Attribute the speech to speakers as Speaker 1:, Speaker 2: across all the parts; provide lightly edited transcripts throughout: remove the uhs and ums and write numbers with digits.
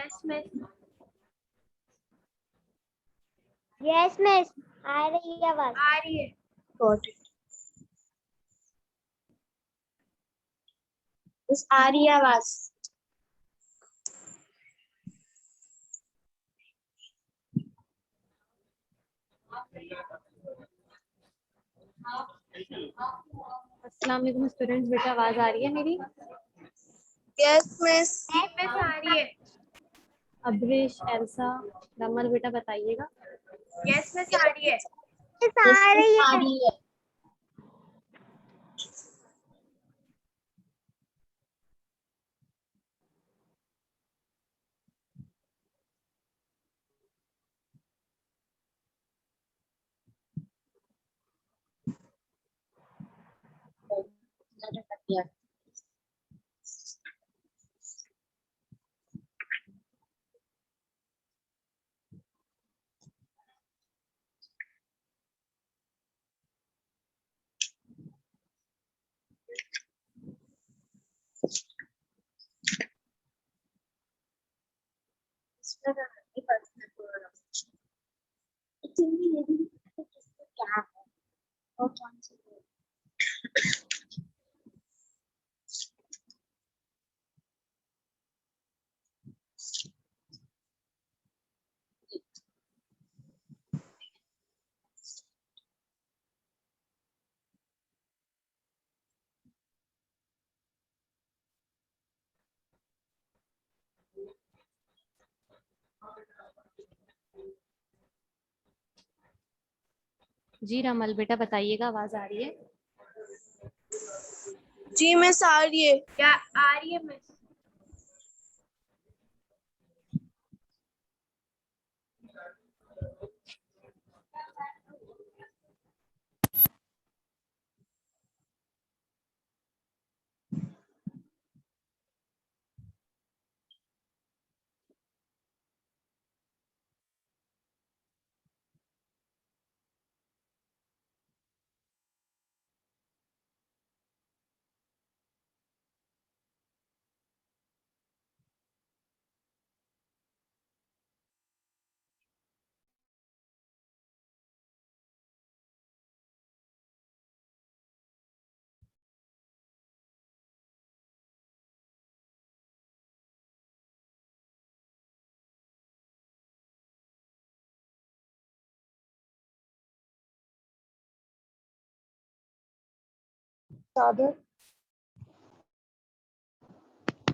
Speaker 1: Yes miss.
Speaker 2: Yes miss, आ रही है आवाज।
Speaker 1: आ रही है।
Speaker 3: Got it. बस आ रही है आवाज।
Speaker 4: अस्सलाम वालेकुम स्टूडेंट्स, बेटा आवाज आ रही है मेरी?
Speaker 3: Yes miss.
Speaker 1: मिस आ रही है।
Speaker 4: अब्रिश, एल्सा, रमल बेटा बताइएगा।
Speaker 1: यस मिस आ रही है।
Speaker 2: मिस आ रही
Speaker 3: आ
Speaker 2: है।
Speaker 3: रही है। क्या है और कौन सी
Speaker 4: जी रमल बेटा बताइएगा, आवाज आ रही है?
Speaker 3: जी मिस आ रही है।
Speaker 1: क्या आ रही है मिस?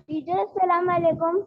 Speaker 2: टीचर अस्सलाम वालेकुम।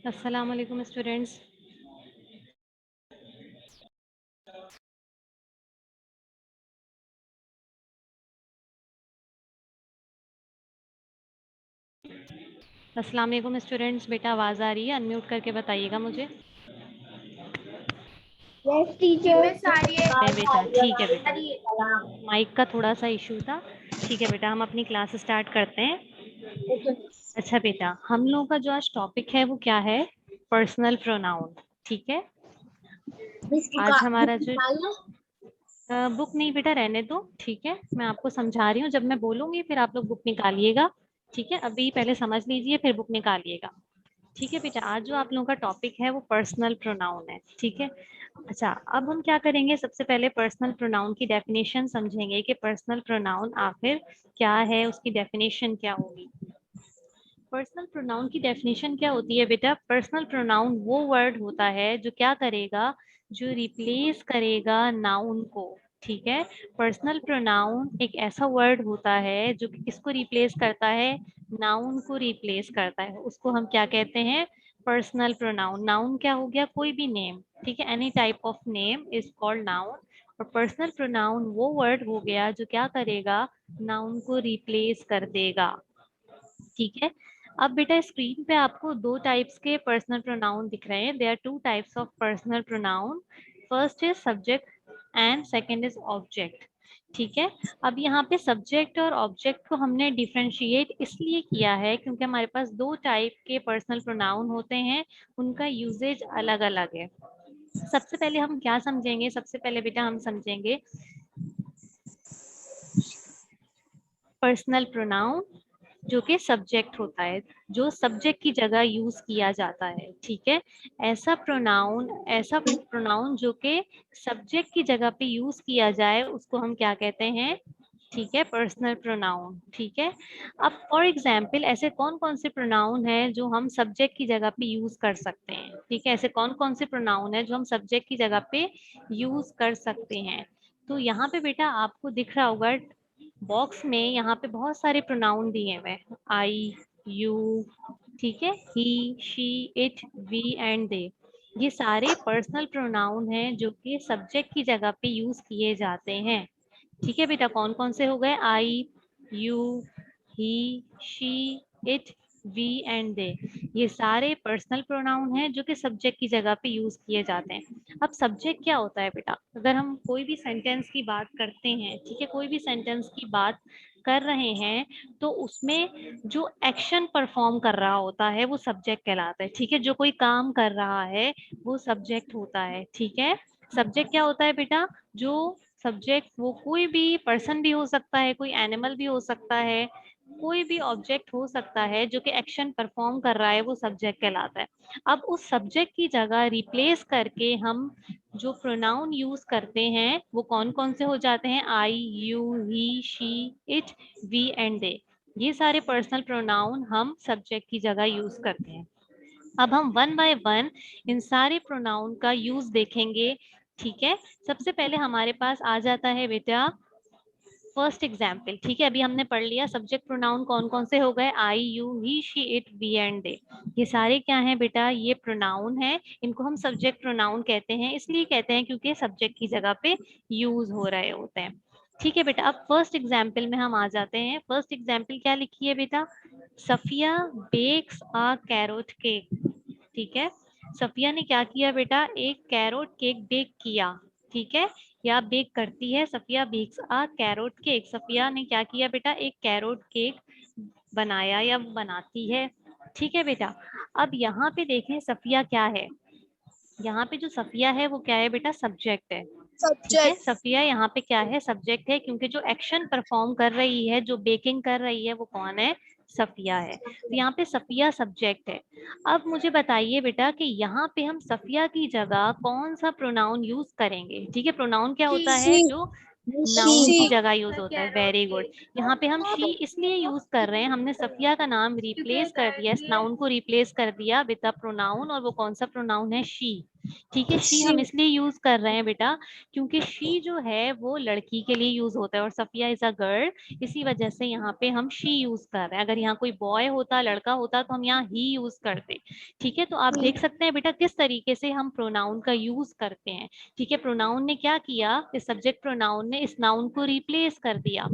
Speaker 4: अस्सलाम वालेकुम स्टूडेंट्स। अस्सलाम वालेकुम स्टूडेंट्स, बेटा आवाज आ रही है? अनम्यूट करके बताइएगा मुझे।
Speaker 2: Yes teacher.
Speaker 1: मिस आ रही है।
Speaker 4: है बेटा, ठीक है
Speaker 1: आ
Speaker 4: बेटा,
Speaker 1: रही है।
Speaker 4: माइक का थोड़ा सा इशू था। ठीक है बेटा, हम अपनी क्लास स्टार्ट करते हैं। अच्छा बेटा, हम लोगों का जो आज टॉपिक है वो क्या है? Personal pronoun. ठीक है, आज हमारा जो बुक नहीं बेटा, रहने दो। ठीक है, मैं आपको समझा रही हूँ, जब मैं बोलूंगी फिर आप लोग बुक निकालिएगा। ठीक है, अभी पहले समझ लीजिए फिर बुक निकालिएगा। ठीक है बेटा, आज जो आप लोगों का टॉपिक है वो पर्सनल प्रोनाउन है। ठीक है, अच्छा अब हम क्या करेंगे, सबसे पहले पर्सनल प्रोनाउन की डेफिनेशन समझेंगे कि पर्सनल प्रोनाउन आखिर क्या है, उसकी डेफिनेशन क्या होगी। पर्सनल प्रोनाउन की डेफिनेशन क्या होती है बेटा? पर्सनल प्रोनाउन वो वर्ड होता है जो क्या करेगा, जो रिप्लेस करेगा नाउन को। ठीक है, पर्सनल प्रोनाउन एक ऐसा वर्ड होता है जो कि किसको रिप्लेस करता है? नाउन को रिप्लेस करता है। उसको हम क्या कहते हैं? Personal pronoun. नाउन क्या हो गया? कोई भी नेम। ठीक है, any type of name is called noun. और पर्सनल प्रोनाउन वो वर्ड हो गया जो क्या करेगा, नाउन को रिप्लेस कर देगा। ठीक है, अब बेटा स्क्रीन पे आपको दो टाइप्स के पर्सनल प्रोनाउन दिख रहे हैं। There are two types of personal pronoun, first is subject and second is object. ठीक है, अब यहाँ पे सब्जेक्ट और ऑब्जेक्ट को हमने डिफरेंशिएट इसलिए किया है क्योंकि हमारे पास दो टाइप के पर्सनल प्रोनाउन होते हैं, उनका यूजेज अलग अलग है। सबसे पहले हम क्या समझेंगे, सबसे पहले बेटा हम समझेंगे पर्सनल प्रोनाउन जो कि सब्जेक्ट होता है, जो सब्जेक्ट की जगह यूज किया जाता है। ठीक है, ऐसा प्रोनाउन जो कि सब्जेक्ट की जगह पे यूज किया जाए उसको हम क्या कहते हैं, ठीक है, पर्सनल प्रोनाउन। ठीक है, अब फॉर एग्जाम्पल ऐसे कौन कौन से प्रोनाउन है जो हम सब्जेक्ट की जगह पे यूज कर सकते हैं। ठीक है, ऐसे कौन कौन से प्रोनाउन है जो हम सब्जेक्ट की जगह पे यूज कर सकते हैं। तो यहाँ पे बेटा आपको दिख रहा होगा बॉक्स में, यहाँ पे बहुत सारे प्रोनाउन दिए हुए, आई, यू, ठीक है, he, she, it, we and they. ये सारे पर्सनल प्रोनाउन हैं जो कि सब्जेक्ट की जगह पे यूज किए जाते हैं। ठीक है बेटा, कौन कौन से हो गए, I, you, he, she, it, we and they. ये सारे पर्सनल प्रोनाउन हैं जो कि सब्जेक्ट की जगह पे यूज किए जाते हैं। अब सब्जेक्ट क्या होता है बेटा, अगर हम कोई भी सेंटेंस की बात करते हैं, ठीक है, कोई भी सेंटेंस की बात कर रहे हैं तो उसमें जो एक्शन परफॉर्म कर रहा होता है वो सब्जेक्ट कहलाता है। ठीक है, जो कोई काम कर रहा है वो सब्जेक्ट होता है। ठीक है, सब्जेक्ट क्या होता है बेटा, जो सब्जेक्ट वो कोई भी पर्सन भी हो सकता है, कोई एनिमल भी हो सकता है, कोई भी ऑब्जेक्ट हो सकता है जो कि एक्शन परफॉर्म कर रहा है वो सब्जेक्ट कहलाता है। अब उस सब्जेक्ट की जगह रिप्लेस करके हम जो प्रोनाउन यूज करते हैं वो कौन कौन से हो जाते हैं, I, you, he, she, it, we and they. ये सारे पर्सनल प्रोनाउन हम सब्जेक्ट की जगह यूज करते हैं। अब हम वन बाय वन इन सारे प्रोनाउन का यूज देखेंगे। ठीक है, सबसे पहले हमारे पास आ जाता है बेटा फर्स्ट एग्जाम्पल। ठीक है, अभी हमने पढ़ लिया सब्जेक्ट प्रोनाउन कौन कौन से हो गए, I, you, he, she, it, we and they. ये सारे क्या हैं बेटा, ये प्रोनाउन है, इनको हम सब्जेक्ट प्रोनाउन कहते हैं। इसलिए कहते हैं क्योंकि सब्जेक्ट की जगह पे यूज हो रहे होते हैं। ठीक है बेटा, अब फर्स्ट एग्जाम्पल में हम आ जाते हैं। फर्स्ट एग्जाम्पल क्या लिखी है बेटा, Safia bakes a carrot cake. ठीक है, सफिया ने क्या किया बेटा, एक कैरोट केक बेक किया। ठीक है, या बेक करती है, Safia bakes a carrot cake. Safia ने क्या किया बेटा, एक कैरोट केक बनाया या बनाती है। ठीक है बेटा, अब यहाँ पे देखें सफिया क्या है, यहाँ पे जो सफिया है वो क्या है बेटा, सब्जेक्ट है। ठीक है,
Speaker 3: सब्जेक्ट।
Speaker 4: सफिया यहाँ पे क्या है, सब्जेक्ट है, क्योंकि जो एक्शन परफॉर्म कर रही है, जो बेकिंग कर रही है वो कौन है, सफिया है। तो यहाँ पे सफिया सब्जेक्ट है। अब मुझे बताइए बेटा कि यहाँ पे हम सफिया की जगह कौन सा प्रोनाउन यूज करेंगे। ठीक है, प्रोनाउन क्या होता है,
Speaker 3: शी।
Speaker 4: जो नाउन की
Speaker 3: शी।
Speaker 4: जगह यूज होता है। वेरी गुड, यहाँ पे हम शी इसलिए यूज कर रहे हैं, हमने सफिया का नाम रिप्लेस कर दिया, इस नाउन को रिप्लेस कर दिया विद अ प्रोनाउन, और वो कौन सा प्रोनाउन है, शी। ठीक है, शी हम इसलिए यूज कर रहे हैं बेटा क्योंकि शी जो है वो लड़की के लिए यूज होता है और सफिया इज अ गर्ल, इसी वजह से यहाँ पे हम शी यूज कर रहे हैं। अगर यहाँ कोई बॉय होता, लड़का होता, तो हम यहाँ ही यूज करते। ठीक है, तो आप देख सकते हैं बेटा किस तरीके से हम प्रोनाउन का यूज करते हैं। ठीक है, प्रोनाउन ने क्या किया, इस सब्जेक्ट प्रोनाउन ने इस नाउन को रिप्लेस कर दिया।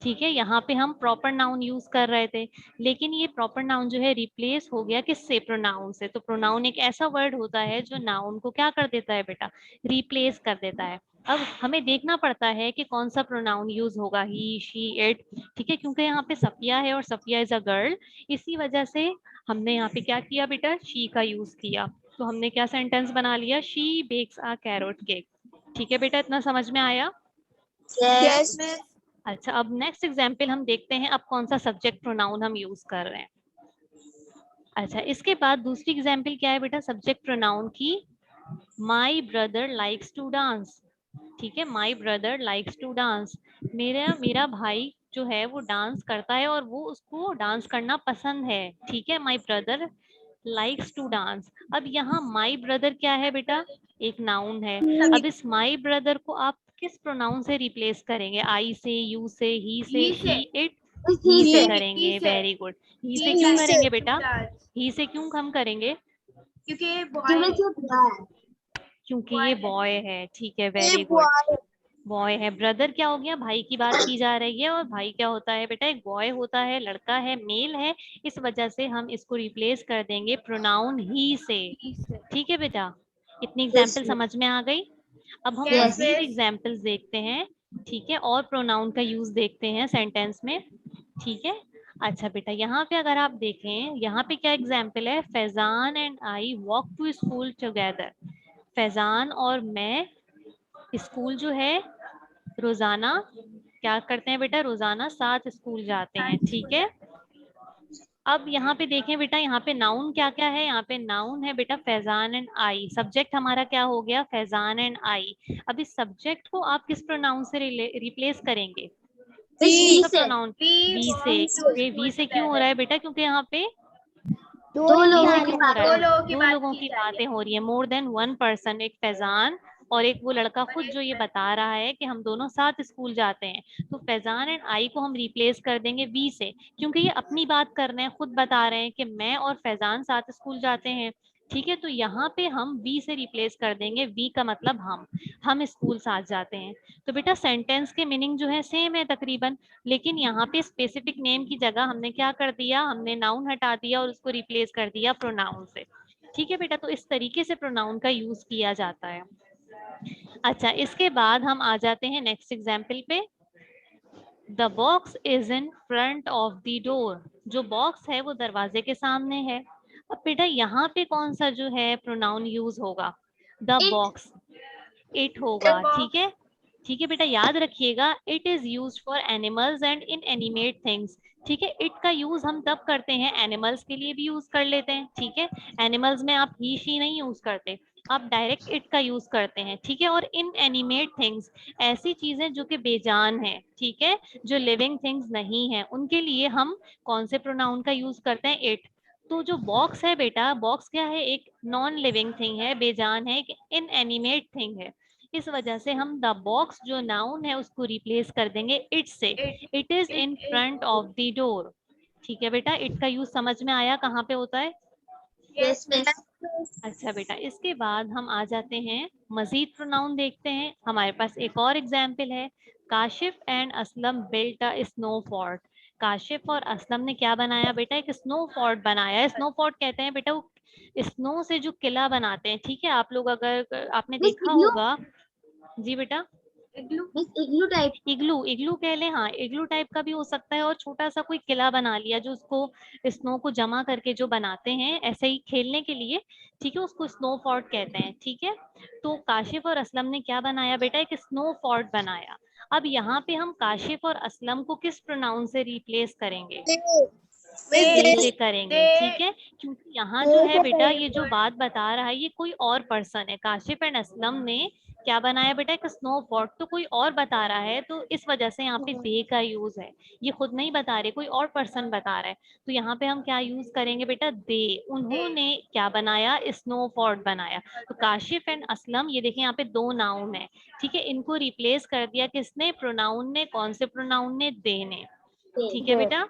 Speaker 4: ठीक है, यहाँ पे हम प्रॉपर नाउन यूज कर रहे थे, लेकिन ये प्रॉपर नाउन जो है रिप्लेस हो गया किससे, प्रोनाउन से। तो प्रोनाउन एक ऐसा वर्ड होता है जो नाउन को क्या कर देता है बेटा, रिप्लेस कर देता है। अब हमें देखना पड़ता है कि कौन सा प्रोनाउन यूज होगा, ही, शी, इट। ठीक है, क्योंकि यहाँ पे सफिया है और सफिया इज अ गर्ल, इसी वजह से हमने यहाँ पे क्या किया बेटा, शी का यूज किया। तो हमने क्या सेंटेंस बना लिया, she bakes a carrot cake. ठीक है बेटा, इतना समझ में आया।
Speaker 3: यस।
Speaker 4: अच्छा, अब नेक्स्ट एग्जाम्पल हम देखते हैं, अब कौन सा सब्जेक्ट प्रोनाउन हम यूज कर रहे हैं। अच्छा, इसके बाद दूसरी एग्जाम्पल क्या है बेटा, सब्जेक्ट प्रोनाउन की, my brother likes to dance. ठीक है, my brother likes to dance, मेरा भाई जो है वो डांस करता है और वो उसको डांस करना पसंद है। ठीक है, my brother likes to dance. अब यहाँ माई ब्रदर क्या है बेटा, एक नाउन है। अब इस माई ब्रदर को आप किस प्रोनाउन से रिप्लेस करेंगे, आई से, यू से, ही से,
Speaker 1: ही से।
Speaker 4: ही, इट, ही से
Speaker 3: ही
Speaker 4: करेंगे।
Speaker 1: से।
Speaker 4: वेरी गुड, ही से
Speaker 1: He
Speaker 4: क्यों
Speaker 1: likes
Speaker 4: करेंगे
Speaker 1: to
Speaker 4: बेटा,
Speaker 1: dance.
Speaker 4: ही से क्यों हम करेंगे,
Speaker 1: क्योंकि ये बॉय
Speaker 4: क्योंकि ये बॉय है। ठीक है,
Speaker 3: ये
Speaker 4: वेरी गुड।
Speaker 3: बॉय।
Speaker 4: बॉय है। ब्रदर क्या हो गया, भाई की बात की जा रही है, और भाई क्या होता है बेटा, एक बॉय होता है, लड़का है, मेल है। इस वजह से हम इसको रिप्लेस कर देंगे प्रोनाउन ही से। ठीक है बेटा, इतनी एग्जाम्पल समझ में आ गई। अब हम
Speaker 1: Yes,
Speaker 4: मजीद
Speaker 1: miss.
Speaker 4: एग्जाम्पल्स देखते हैं, ठीक है, और प्रोनाउन का यूज देखते हैं सेंटेंस में। ठीक है, अच्छा बेटा, यहाँ पे अगर आप देखें, यहाँ पे क्या एग्जाम्पल है, Faizan and I walk to school together. Faizan और मैं स्कूल जो है रोजाना क्या करते हैं बेटा, रोजाना साथ स्कूल जाते हैं। ठीक है, अब यहाँ पे देखें बेटा, यहाँ पे नाउन क्या क्या है, यहाँ पे नाउन है बेटा फैजान एंड आई। सब्जेक्ट हमारा क्या हो गया, फैजान एंड आई। अब इस सब्जेक्ट को आप किस प्रोनाउन से रिप्लेस करेंगे, कौन सा प्रोनाउन, वी से। ये वी से क्यों हो रहा है बेटा, क्योंकि यहाँ पे
Speaker 2: दो
Speaker 4: वी
Speaker 2: लोग
Speaker 4: से क्यों हो रहा है,
Speaker 1: दो
Speaker 4: दो लोगों की बातें हो रही है, मोर देन वन पर्सन, एक फैजान और एक वो लड़का खुद जो ये बता रहा है कि हम दोनों साथ स्कूल जाते हैं। तो फैजान एंड आई को हम रिप्लेस कर देंगे वी से, क्योंकि ये अपनी बात कर रहे हैं, खुद बता रहे हैं कि मैं और फैजान साथ स्कूल जाते हैं। ठीक है, तो यहाँ पे हम वी से रिप्लेस कर देंगे, वी का मतलब हम स्कूल साथ जाते हैं। तो बेटा सेंटेंस के मीनिंग जो है सेम है तकरीबन, लेकिन यहाँ पे स्पेसिफिक नेम की जगह हमने क्या कर दिया, हमने नाउन हटा दिया और उसको रिप्लेस कर दिया प्रोनाउन से। ठीक है बेटा, तो इस तरीके से प्रोनाउन का यूज किया जाता है। अच्छा, इसके बाद हम आ जाते हैं नेक्स्ट एग्जाम्पल पे। The box is in front of the door. जो बॉक्स है वो दरवाजे के सामने है। अब बेटा यहाँ पे कौन सा जो है प्रोनाउन यूज होगा, द बॉक्स, इट होगा। ठीक है, ठीक है बेटा, याद रखिएगा, it is use for animals and in animate things. ठीक है, इट का यूज हम तब करते हैं, एनिमल्स के लिए भी यूज कर लेते हैं। ठीक है, एनिमल्स में आप ही शी नहीं यूज करते, आप डायरेक्ट इट का यूज करते हैं। ठीक है, और इन एनिमेट थिंग्स, ऐसी चीजें जो कि बेजान है, ठीक है, जो लिविंग थिंग्स नहीं है, उनके लिए हम कौन से प्रोनाउन का यूज करते हैं, इट। तो जो बॉक्स है बेटा, बॉक्स क्या है, एक नॉन लिविंग थिंग है, बेजान है, एक इन एनिमेट थिंग है। इस वजह से हम द बॉक्स जो नाउन है उसको रिप्लेस कर देंगे इट से। It is in front of the door. ठीक है बेटा, इट का यूज समझ में आया कहाँ पे होता है।
Speaker 1: Yes, miss.
Speaker 4: अच्छा बेटा, इसके बाद हम आ जाते हैं, मजीद प्रोनाउन देखते हैं। हमारे पास एक और एग्जाम्पल है, Kashif and Aslam built a snow fort. Kashif और असलम ने क्या बनाया बेटा, एक स्नो फोर्ट बनाया। स्नो फोर्ट कहते हैं बेटा वो स्नो से जो किला बनाते हैं। ठीक है, आप लोग अगर आपने देखा होगा, जी बेटा,
Speaker 2: इग्लू टाइप।
Speaker 4: इग्लू, इग्लू कह ले, हाँ इग्लू टाइप का भी हो सकता है, और छोटा सा कोई किला बना लिया जो उसको स्नो को जमा करके जो बनाते हैं ऐसे ही खेलने के लिए। ठीक है, उसको स्नो फोर्ट कहते हैं। ठीक है, तो काशिफ और असलम ने क्या बनाया बेटा, एक स्नो फोर्ट बनाया। अब यहाँ पे हम काशिफ और असलम को किस प्रोनाउन से रिप्लेस करेंगे, दे से करेंगे। ठीक है, क्योंकि यहाँ जो है बेटा, ये जो बात बता रहा है ये कोई और पर्सन है। काशिफ एंड असलम ने क्या बनाया बेटा, एक स्नो फोर्ट, तो कोई और बता रहा है, तो इस वजह से यहाँ पे दे का यूज है। ये खुद नहीं बता रहे, कोई और पर्सन बता रहा है, तो यहाँ पे हम क्या यूज करेंगे बेटा, दे। उन्होंने क्या बनाया, स्नो फोर्ट बनाया। तो काशिफ एंड असलम, ये देखिए यहाँ पे दो नाउन है। ठीक है, इनको रिप्लेस कर दिया किसने, प्रोनाउन ने। कौन से प्रोनाउन ने, दे ने। ठीक है बेटा।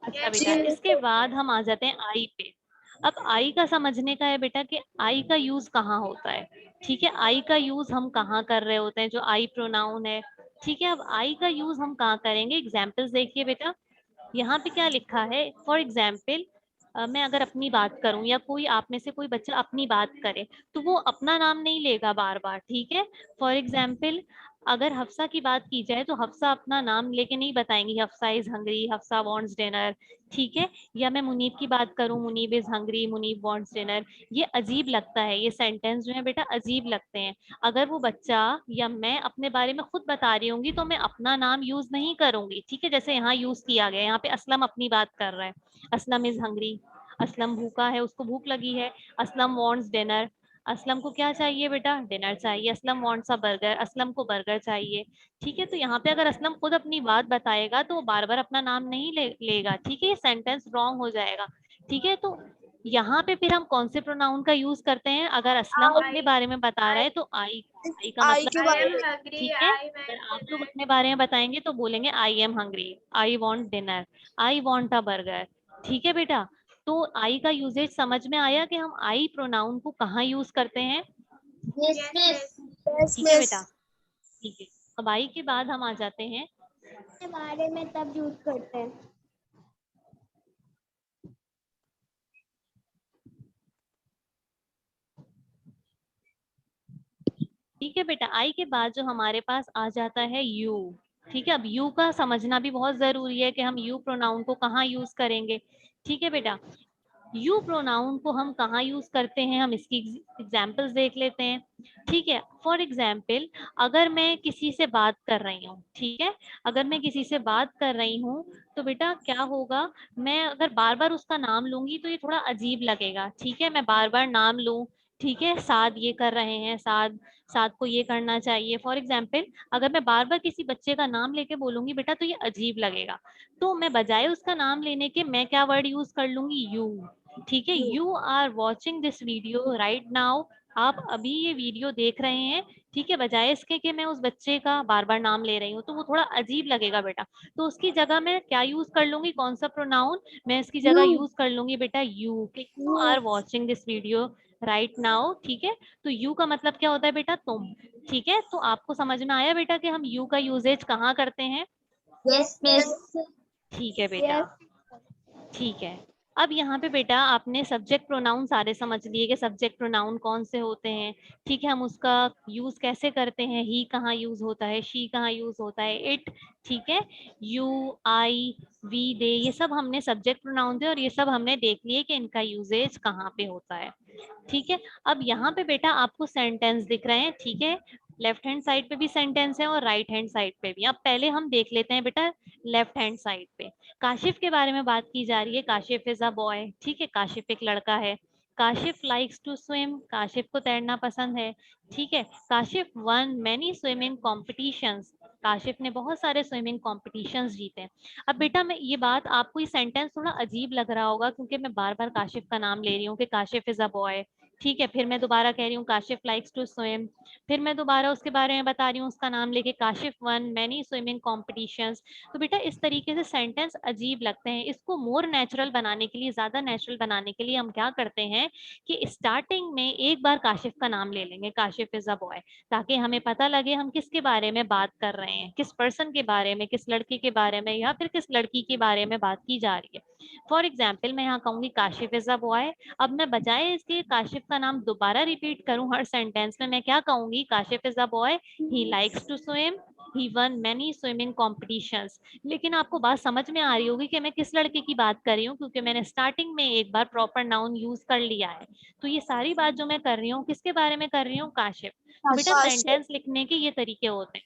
Speaker 4: अच्छा बेटा, इसके बाद हम आ जाते हैं आई पे। अब आई का समझने का है बेटा कि आई का यूज कहाँ होता है। ठीक है, आई का यूज हम कहाँ कर रहे होते हैं, जो आई प्रोनाउन है। ठीक है, अब आई का यूज हम कहाँ करेंगे, एग्जाम्पल्स देखिए बेटा। यहाँ पे क्या लिखा है, फॉर एग्जाम्पल मैं अगर अपनी बात करूं या कोई आप में से कोई बच्चा अपनी बात करे, तो वो अपना नाम नहीं लेगा बार बार। ठीक है, फॉर एग्जाम्पल अगर हफ्सा की बात की जाए तो हफ्सा अपना नाम लेके नहीं बताएंगी, Hafsa is hungry, Hafsa wants dinner. ठीक है, या मैं मुनीब की बात करूं, Munib is hungry, Munib wants dinner. ये अजीब लगता है, ये सेंटेंस जो है बेटा अजीब लगते हैं। अगर वो बच्चा या मैं अपने बारे में खुद बता रही होंगी तो मैं अपना नाम यूज नहीं करूंगी। ठीक है, जैसे यहाँ यूज किया गया, यहाँ पे असलम अपनी बात कर रहा है, असलम इज हंग्री, असलम भूखा है, उसको भूख लगी है। असलम वांट्स डिनर, असलम को क्या चाहिए बेटा, डिनर चाहिए। Aslam wants a burger, Aslam को बर्गर चाहिए। ठीक है, तो यहाँ पे अगर असलम खुद अपनी बात बताएगा तो वो बार बार अपना नाम नहीं लेगा। ठीक है, ये सेंटेंस रॉन्ग हो जाएगा। ठीक है, तो यहाँ पे फिर हम कौन से प्रोनाउन का यूज करते हैं, अगर असलम अपने बारे में बता रहा है तो आई का
Speaker 3: आई के
Speaker 4: मतलब
Speaker 3: बारे
Speaker 1: I am
Speaker 3: में।
Speaker 1: hungry.
Speaker 4: ठीक है,
Speaker 1: I
Speaker 4: अगर
Speaker 1: am
Speaker 4: आप लोग
Speaker 1: dinner.
Speaker 4: अपने बारे में बताएंगे तो बोलेंगे I am hungry, I want dinner, I want a burger. ठीक है बेटा, तो आई का यूजेज समझ में आया कि हम आई प्रोनाउन को कहाँ यूज करते हैं।
Speaker 1: Yes, miss.
Speaker 3: यस
Speaker 4: ठीक है
Speaker 3: मिस।
Speaker 4: बेटा, ठीक है, अब आई के बाद हम आ जाते हैं
Speaker 2: के बारे में तब यूज करते हैं।
Speaker 4: ठीक है बेटा, आई के बाद जो हमारे पास आ जाता है यू। ठीक है, अब यू का समझना भी बहुत जरूरी है कि हम यू प्रोनाउन को कहाँ यूज करेंगे। ठीक है बेटा, यू प्रोनाउन को हम कहाँ यूज करते हैं, हम इसकी एग्जाम्पल्स देख लेते हैं। ठीक है, फॉर एग्जाम्पल अगर मैं किसी से बात कर रही हूँ, ठीक है, अगर मैं किसी से बात कर रही हूँ तो बेटा क्या होगा, मैं अगर बार बार उसका नाम लूंगी तो ये थोड़ा अजीब लगेगा। ठीक है, मैं बार बार नाम लूं, ठीक है, साद ये कर रहे हैं, साद साद को ये करना चाहिए। फॉर एग्जाम्पल अगर मैं बार बार किसी बच्चे का नाम लेके बोलूंगी बेटा तो ये अजीब लगेगा। तो मैं बजाय उसका नाम लेने के मैं क्या वर्ड यूज कर लूंगी, यू। ठीक है, you are watching this video right now, आप अभी ये वीडियो देख रहे हैं। ठीक है, बजाय इसके कि मैं उस बच्चे का बार बार नाम ले रही हूँ तो वो थोड़ा अजीब लगेगा बेटा, तो उसकी जगह मैं क्या यूज कर लूंगी, कौन सा प्रोनाउन, मैं इसकी जगह यूज कर लूंगी बेटा यू, कि you are watching this video right now. ठीक है, तो यू का मतलब क्या होता है बेटा, तुम। ठीक है, तो आपको समझ में आया बेटा कि हम यू का यूजेज कहाँ करते हैं।
Speaker 3: Yes miss.
Speaker 4: ठीक है बेटा, ठीक है। अब यहाँ पे बेटा आपने सब्जेक्ट प्रोनाउन सारे समझ लिए कि सब्जेक्ट प्रोनाउन कौन से होते हैं। ठीक है, हम उसका यूज कैसे करते हैं, ही कहाँ यूज होता है, शी कहाँ यूज होता है, इट। ठीक है, यू, आई, वी, दे, ये सब हमने सब्जेक्ट प्रोनाउन थे और ये सब हमने देख लिए कि इनका यूजेज कहाँ पे होता है। ठीक है, अब यहाँ पे बेटा आपको सेंटेंस दिख रहे हैं। ठीक है, लेफ्ट हैंड साइड पे भी सेंटेंस है और राइट हैंड साइड पे भी। अब पहले हम देख लेते हैं बेटा लेफ्ट हैंड साइड पे, काशिफ के बारे में बात की जा रही है। Kashif is a boy. ठीक है, काशिफ एक लड़का है। Kashif likes to swim, Kashif को तैरना पसंद है। ठीक है, Kashif won many swimming competitions, Kashif ने बहुत सारे स्विमिंग कॉम्पिटिशंस जीते हैं। अब बेटा मैं ये बात, आपको ये सेंटेंस थोड़ा अजीब लग रहा होगा क्योंकि मैं बार बार काशिफ का नाम ले रही हूँ कि काशिफ इज अ बॉय। ठीक है, फिर मैं दोबारा कह रही हूँ काशिफ लाइक्स टू स्विम, फिर मैं दोबारा उसके बारे में बता रही हूँ उसका नाम लेके Kashif won many swimming competitions. तो बेटा इस तरीके से सेंटेंस अजीब लगते हैं, इसको मोर नेचुरल बनाने के लिए, ज्यादा नेचुरल बनाने के लिए हम क्या करते हैं कि स्टार्टिंग में एक बार काशिफ का नाम ले लेंगे, काशिफ इज अ बॉय, ताकि हमें पता लगे हम किसके बारे में बात कर रहे हैं, किस पर्सन के बारे में, किस लड़के के बारे में या फिर किस लड़की के बारे में बात की जा रही है। फॉर एग्जाम्पल मैं यहाँ कहूंगी काशिफ इज अ बॉय, अब मैं बजाय इसके काशिफ का नाम दोबारा रिपीट करूं हर सेंटेंस में, मैं क्या कहूंगी, Kashif is a boy, he likes to swim, he won many swimming competitions. लेकिन आपको बात समझ में आ रही होगी कि मैं किस लड़के की बात कर रही हूँ, क्योंकि मैंने स्टार्टिंग में एक बार प्रॉपर नाउन यूज कर लिया है। तो ये सारी बात जो मैं कर रही हूँ किसके बारे में कर रही हूँ, काशिफ। तो बेटा सेंटेंस लिखने के ये तरीके होते हैं,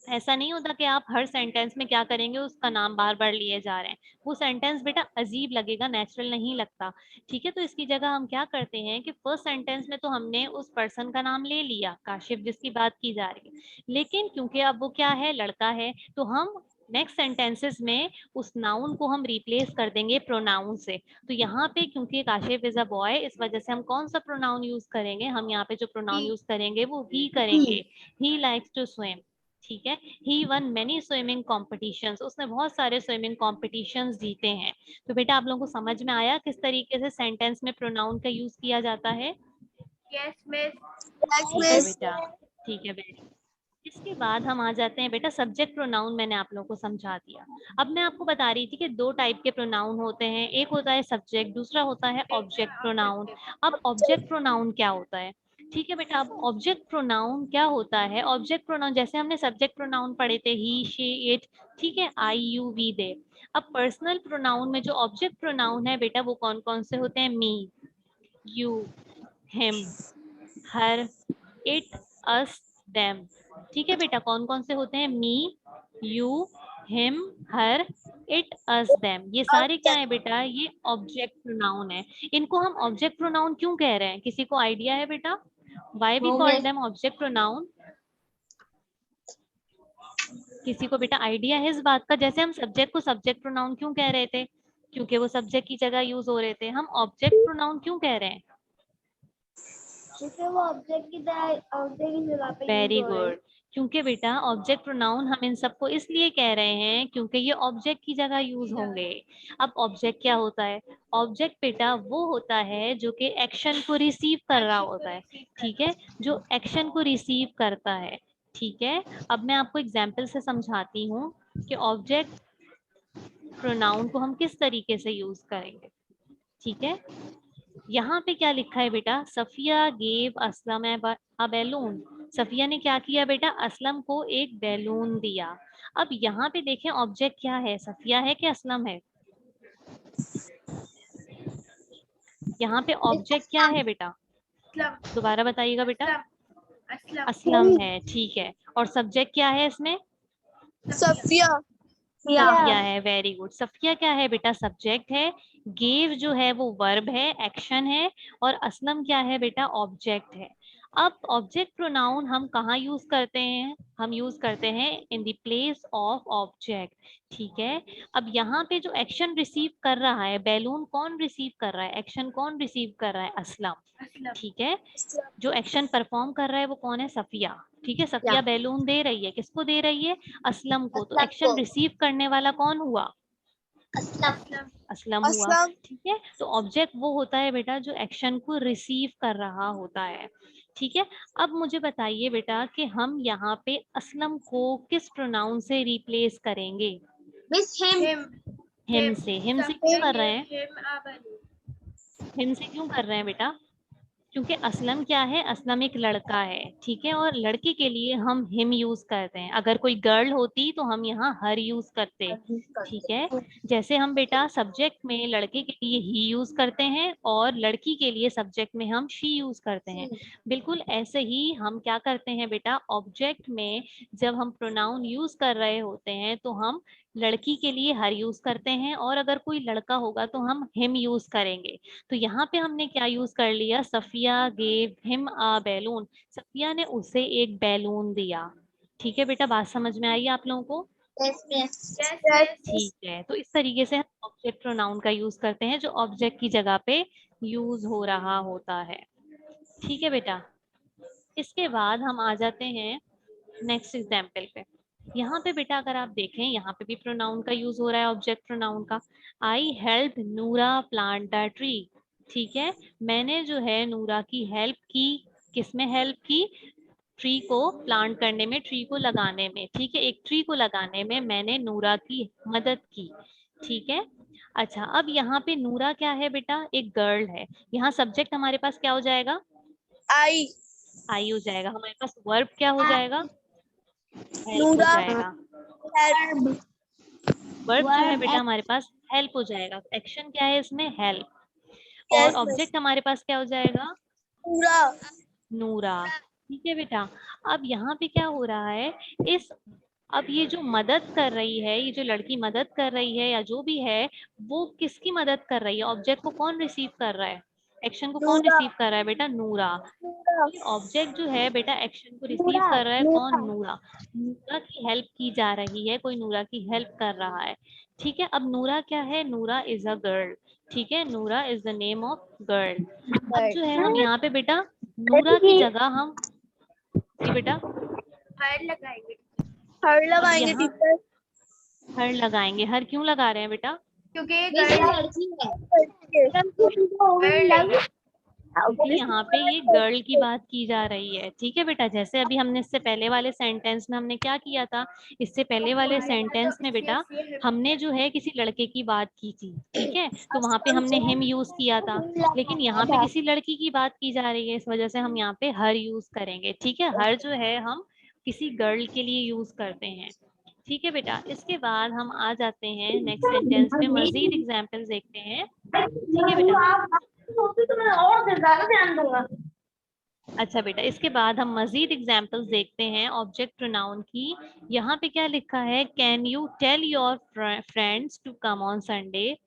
Speaker 4: ऐसा नहीं होता कि आप हर सेंटेंस में क्या करेंगे उसका नाम बार बार लिए जा रहे हैं, वो सेंटेंस बेटा अजीब लगेगा, नेचुरल नहीं लगता। ठीक है, तो इसकी जगह हम क्या करते हैं कि फर्स्ट सेंटेंस में तो हमने उस पर्सन का नाम ले लिया, काशिफ जिसकी बात की जा रही है, लेकिन क्योंकि अब वो क्या है, लड़का है, तो हम नेक्स्ट सेंटेंसेस में उस नाउन को हम रिप्लेस कर देंगे प्रोनाउन से। तो यहाँ पे क्योंकि काशिफ इज अ बॉय, इस वजह से हम कौन सा प्रोनाउन यूज करेंगे, हम यहाँ पे जो प्रोनाउन यूज करेंगे वो ही करेंगे, ही लाइक्स टू स्विम। ठीक है, he won many swimming competitions, उसने बहुत सारे स्विमिंग कॉम्पिटिशंस जीते हैं। तो बेटा आप लोगों को समझ में आया किस तरीके से सेंटेंस में प्रोनाउन का यूज किया जाता है।
Speaker 1: Yes, miss.
Speaker 3: यस
Speaker 4: ठीक है
Speaker 3: मिस।
Speaker 4: बेटा, ठीक है बेटा। इसके बाद हम आ जाते हैं बेटा सब्जेक्ट प्रोनाउन, मैंने आप लोगों को समझा दिया। अब मैं आपको बता रही थी कि दो टाइप के प्रोनाउन होते हैं, एक होता है सब्जेक्ट, दूसरा होता है ऑब्जेक्ट प्रोनाउन। अब ऑब्जेक्ट प्रोनाउन क्या होता है, ठीक है बेटा, अब ऑब्जेक्ट प्रोनाउन क्या होता है, ऑब्जेक्ट प्रोनाउन जैसे हमने सब्जेक्ट प्रोनाउन पढ़े थे ही, शी, इट, ठीक है, आई, यू, वी, दे। अब पर्सनल प्रोनाउन में जो ऑब्जेक्ट प्रोनाउन है बेटा वो कौन कौन से होते हैं, me, you, him, her, it, us, them. ठीक है बेटा, कौन कौन से होते हैं, me, you, him, her, it, us, them, ये सारे क्या है बेटा, ये ऑब्जेक्ट प्रोनाउन है। इनको हम ऑब्जेक्ट प्रोनाउन क्यों कह रहे हैं, किसी को आइडिया है बेटा, why we call them object pronoun, किसी को बेटा आइडिया है इस बात का, जैसे हम सब्जेक्ट को सब्जेक्ट प्रोनाउन क्यों कह रहे थे, क्योंकि वो सब्जेक्ट की जगह यूज हो रहे थे, हम ऑब्जेक्ट प्रोनाउन क्यों कह रहे हैं,
Speaker 2: क्योंकि वो ऑब्जेक्ट की तरह ऑब्जेक्ट की जगह पे यूज
Speaker 4: वेरी
Speaker 2: हो रहे हैं।
Speaker 4: गुड, क्योंकि बेटा ऑब्जेक्ट प्रोनाउन हम इन सबको इसलिए कह रहे हैं क्योंकि ये ऑब्जेक्ट की जगह यूज होंगे। अब ऑब्जेक्ट क्या होता है, ऑब्जेक्ट बेटा वो होता है जो कि एक्शन को रिसीव कर रहा होता है, ठीक है, जो एक्शन को रिसीव करता है। ठीक है, अब मैं आपको एग्जाम्पल से समझाती हूँ कि ऑब्जेक्ट प्रोनाउन को हम किस तरीके से यूज करेंगे। ठीक है, यहाँ पे क्या लिखा है बेटा, सफिया गेव असलम अ बैलून। सफिया ने क्या किया बेटा, असलम को एक बैलून दिया। अब यहाँ पे देखें ऑब्जेक्ट क्या है, सफिया है कि असलम है? यहाँ पे ऑब्जेक्ट क्या है बेटा,
Speaker 1: असलम
Speaker 4: दोबारा बताइएगा बेटा।
Speaker 1: असलम
Speaker 4: असलम है, ठीक है। और सब्जेक्ट क्या है इसमें?
Speaker 1: सफिया
Speaker 4: सफिया है, वेरी गुड। सफिया क्या है बेटा, सब्जेक्ट है। गेव जो है वो वर्ब है, एक्शन है। और असलम क्या है बेटा, ऑब्जेक्ट है। अब ऑब्जेक्ट प्रोनाउन हम कहाँ यूज करते हैं, हम यूज करते हैं in the place of object. ठीक है, अब यहाँ पे जो एक्शन रिसीव कर रहा है, बैलून कौन रिसीव कर रहा है, एक्शन कौन रिसीव कर रहा है, असलम।
Speaker 1: असलम
Speaker 4: ठीक है, जो एक्शन परफॉर्म कर रहा है वो कौन है, सफिया। ठीक है, सफिया बैलून दे रही है, किसको दे रही है, असलम को। तो एक्शन रिसीव करने वाला कौन हुआ,
Speaker 1: असलम
Speaker 4: असलम हुआ। ठीक है, तो ऑब्जेक्ट वो होता है बेटा जो एक्शन को रिसीव कर रहा होता है। ठीक है, अब मुझे बताइए बेटा कि हम यहाँ पे असलम को किस प्रोनाउन से रिप्लेस करेंगे,
Speaker 3: मिस हिम।
Speaker 4: हिम से। हिम से क्यों कर रहे हैं,
Speaker 1: हिम अ बैलून
Speaker 4: हिम से क्यों कर रहे हैं बेटा, क्योंकि असलम क्या है, असलम एक लड़का है। ठीक है, और लड़के के लिए हम हिम यूज करते हैं। अगर कोई गर्ल होती तो हम यहाँ हर यूज करते। ठीक है, जैसे हम बेटा सब्जेक्ट में लड़के के लिए ही यूज करते हैं और लड़की के लिए सब्जेक्ट में हम शी यूज करते हैं, बिल्कुल ऐसे ही हम क्या करते हैं बेटा, ऑब्जेक्ट में जब हम प्रोनाउन यूज कर रहे होते हैं तो हम लड़की के लिए हर यूज करते हैं, और अगर कोई लड़का होगा तो हम हिम यूज करेंगे। तो यहाँ पे हमने क्या यूज कर लिया, Safia gave him a balloon. Safia ने उसे एक बैलून दिया। ठीक है बेटा, बात समझ में आई आप लोगों को?
Speaker 3: Yes miss.
Speaker 1: यस मिस
Speaker 4: ठीक है, तो इस तरीके से हम ऑब्जेक्ट प्रोनाउन का यूज करते हैं जो ऑब्जेक्ट की जगह पे यूज हो रहा होता है। ठीक है बेटा, इसके बाद हम आ जाते हैं नेक्स्ट एग्जाम्पल पे। यहाँ पे बेटा अगर आप देखें, यहाँ पे भी प्रोनाउन का यूज हो रहा है, ऑब्जेक्ट प्रोनाउन का। आई हेल्प नूरा प्लांट द ट्री। ठीक है, मैंने जो है नूरा की हेल्प की, किसमें हेल्प की, ट्री को प्लांट करने में, ट्री को लगाने में। ठीक है, एक ट्री को लगाने में मैंने नूरा की मदद की। ठीक है, अच्छा अब यहाँ पे नूरा क्या है बेटा, एक गर्ल है। यहाँ सब्जेक्ट हमारे पास क्या हो जाएगा,
Speaker 1: आई
Speaker 4: आई हो जाएगा। हमारे पास वर्ब क्या हो जाएगा, हेल्प हो
Speaker 1: नूरा
Speaker 4: जाएगा। वर्ब जो है बेटा हमारे पास हेल्प हो जाएगा। एक्शन क्या है इसमें, हेल्प। और ऑब्जेक्ट हमारे पास क्या हो जाएगा,
Speaker 1: नूरा
Speaker 4: नूरा। ठीक है बेटा, अब यहाँ पे क्या हो रहा है, इस अब ये जो मदद कर रही है, ये जो लड़की मदद कर रही है या जो भी है, वो किसकी मदद कर रही है, ऑब्जेक्ट को कौन रिसीव कर रहा है, एक्शन को कौन रिसीव कर रहा है बेटा, नूरा। ऑब्जेक्ट जो है बेटा एक्शन को रिसीव कर रहा है, कौन, नूरा। नूरा की हेल्प की जा रही है, कोई नूरा की हेल्प कर रहा है। ठीक है, अब नूरा क्या है, नूरा इज अ गर्ल। ठीक है, नूरा is the name of girl. अब जो है हम यहाँ पे बेटा नूरा की जगह हम, जी बेटा,
Speaker 1: हर लगाएंगे
Speaker 4: अब यहाँ हर लगाएंगे। हर क्यों लगा रहे हैं बेटा,
Speaker 1: क्योंकि ये
Speaker 3: मिस
Speaker 1: गर्ल
Speaker 3: लड़की है।
Speaker 1: गर्ल
Speaker 4: क्योंकि यहाँ पे ये गर्ल की बात की जा रही है। ठीक है बेटा, जैसे अभी हमने इससे पहले वाले सेंटेंस में हमने क्या किया था, इससे पहले वाले सेंटेंस में बेटा हमने जो है किसी लड़के की बात की थी। ठीक है, तो वहां पे हमने हिम यूज किया था, लेकिन यहाँ पे किसी लड़की की बात की जा रही है, इस वजह से हम यहाँ पे हर यूज करेंगे। ठीक है, हर जो है हम किसी गर्ल के लिए यूज करते हैं। ठीक है बेटा, इसके बाद हम आ जाते हैं नेक्स्ट सेंटेंस पे, मजीद एग्जाम्पल्स देखते हैं। ठीक है बेटा, अच्छा बेटा, इसके बाद हम मजीद एग्जाम्पल्स देखते हैं ऑब्जेक्ट प्रोनाउन की। यहाँ पे क्या लिखा है, can you tell your friends to come on Sunday.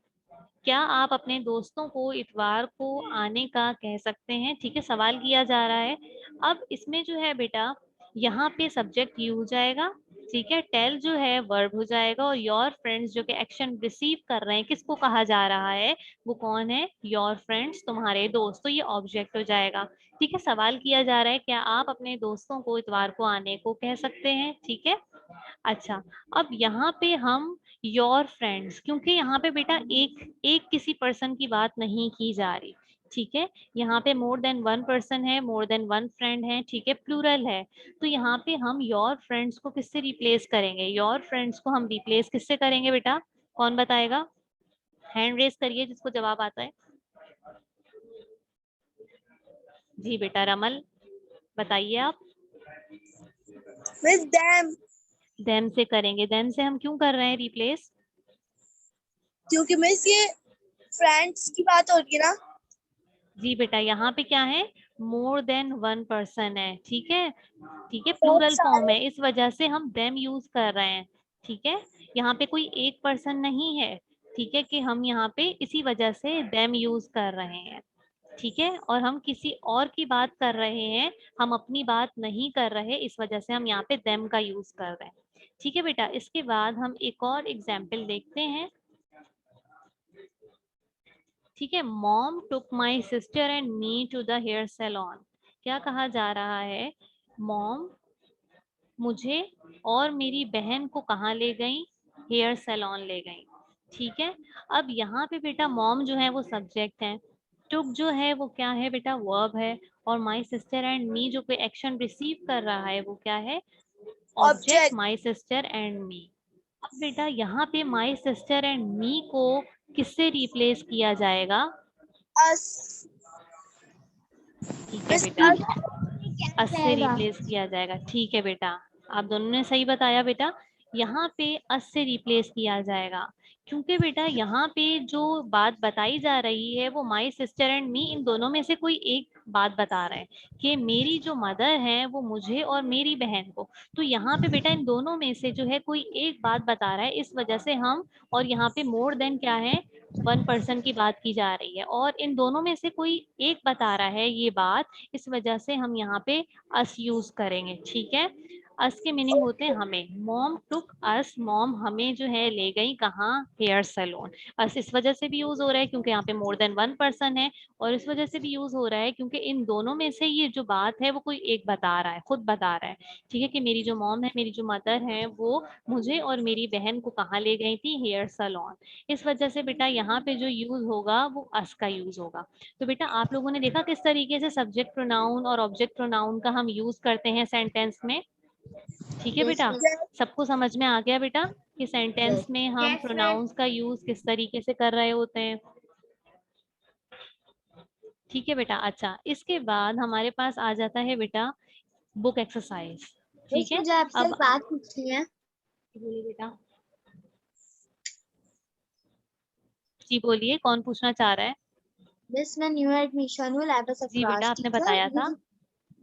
Speaker 4: क्या आप अपने दोस्तों को इतवार को आने का कह सकते हैं। ठीक है, सवाल किया जा रहा है। अब इसमें जो है बेटा यहाँ पे सब्जेक्ट यू हो जाएगा। ठीक है, टेल जो है वर्ब हो जाएगा, और योर फ्रेंड्स जो कि एक्शन रिसीव कर रहे हैं, किसको कहा जा रहा है, वो कौन है, योर फ्रेंड्स, तुम्हारे दोस्त, तो ये ऑब्जेक्ट हो जाएगा। ठीक है, सवाल किया जा रहा है क्या आप अपने दोस्तों को इतवार को आने को कह सकते हैं। ठीक है, अच्छा अब यहाँ पे हम योर फ्रेंड्स, क्योंकि यहाँ पे बेटा एक एक किसी पर्सन की बात नहीं की जा रही, ठीक है, यहाँ पे मोर देन वन पर्सन है, मोर देन वन फ्रेंड है, ठीक है, प्लूरल है। तो यहाँ पे हम योर फ्रेंड्स को किससे रिप्लेस करेंगे? योर फ्रेंड्स को हम रिप्लेस किससे करेंगे बेटा? कौन बताएगा? हैंड रेस करिए जिसको जवाब आता है। जी बेटा रमल बताइए आप।
Speaker 1: मिस them,
Speaker 4: देम से करेंगे। देम से हम क्यों कर रहे हैं रिप्लेस?
Speaker 1: क्योंकि मिस ये फ्रेंड्स की बात हो रही है ना।
Speaker 4: जी बेटा यहाँ पे क्या है? मोर देन वन पर्सन है, ठीक है, ठीक है,
Speaker 1: बहुत
Speaker 4: प्लूरल फॉर्म
Speaker 1: सारे।
Speaker 4: है, इस वजह से हम देम यूज कर रहे हैं। ठीक है, यहाँ पे कोई एक पर्सन नहीं है, ठीक है, कि हम यहाँ पे इसी वजह से देम यूज कर रहे हैं। ठीक है, और हम किसी और की बात कर रहे हैं, हम अपनी बात नहीं कर रहे, इस वजह से हम यहाँ पे देम का यूज कर रहे हैं। ठीक है बेटा, इसके बाद हम एक और एग्जाम्पल देखते हैं। ठीक है, mom took my sister and me to the hair salon. क्या कहा जा रहा है? मॉम मुझे और मेरी बहन को कहाँ ले गई? हेयर सैलून ले गई। ठीक है, अब यहाँ पे बेटा मॉम जो है वो सब्जेक्ट है, टुक जो है वो क्या है बेटा? वर्ब है, और माई सिस्टर एंड मी जो कोई एक्शन रिसीव कर रहा है वो क्या है? Object,
Speaker 1: object
Speaker 4: my sister and मी। अब बेटा यहाँ पे माई सिस्टर एंड मी को किससे रिप्लेस किया जाएगा?
Speaker 1: अस
Speaker 4: ठीक है
Speaker 1: मिस
Speaker 4: बेटा,
Speaker 1: अस
Speaker 4: अस से रिप्लेस किया जाएगा। ठीक है बेटा, आप दोनों ने सही बताया बेटा, यहाँ पे अस से रिप्लेस किया जाएगा, क्योंकि बेटा यहाँ पे जो बात बताई जा रही है वो माई सिस्टर एंड मी, इन दोनों में से कोई एक बात बता रहे हैं कि मेरी जो मदर है वो मुझे और मेरी बहन को। तो यहाँ पे बेटा इन दोनों में से जो है कोई एक बात बता रहा है, इस वजह से हम, और यहाँ पे मोर देन क्या है? वन पर्सन की बात की जा रही है, और इन दोनों में से कोई एक बता रहा है ये बात, इस वजह से हम यहाँ पे अस यूज करेंगे। ठीक है, अस के मीनिंग होते हैं हमें। मॉम टुक अस, मॉम हमें जो है ले गई कहाँ? Hair salon. अस इस वजह से भी यूज हो रहा है क्योंकि यहाँ पे मोर देन वन पर्सन है, और इस वजह से भी यूज हो रहा है क्योंकि इन दोनों में से ये जो बात है वो कोई एक बता रहा है, खुद बता रहा है। ठीक है, कि मेरी जो मॉम है, मेरी जो मदर है, वो मुझे और मेरी बहन को कहाँ ले गई थी? Hair salon. इस वजह से बेटा यहाँ पे जो यूज होगा वो अस का यूज होगा। तो बेटा आप लोगों ने देखा किस तरीके से सब्जेक्ट प्रोनाउन और ऑब्जेक्ट प्रोनाउन का हम यूज करते हैं सेंटेंस में। ठीक है बेटा, सबको समझ में आ गया बेटा कि सेंटेंस में हम
Speaker 1: यस
Speaker 4: प्रोनाउंस का यूज किस तरीके से कर रहे होते हैं। ठीक है बेटा, अच्छा इसके बाद हमारे पास आ जाता है बेटा बुक एक्सरसाइज। ठीक
Speaker 3: मिस
Speaker 4: है,
Speaker 3: मुझे आपसे एक
Speaker 4: अब
Speaker 3: बात पूछनी है।
Speaker 4: बोलिए बेटा। जी बोलिए, कौन पूछना चाह रहा है?
Speaker 3: मिस मैं न्यू एडमिशन हूँ, लेवल ऑफ
Speaker 4: जी बेटा,
Speaker 3: क्लास
Speaker 4: आपने
Speaker 3: टीचर।
Speaker 4: बताया था।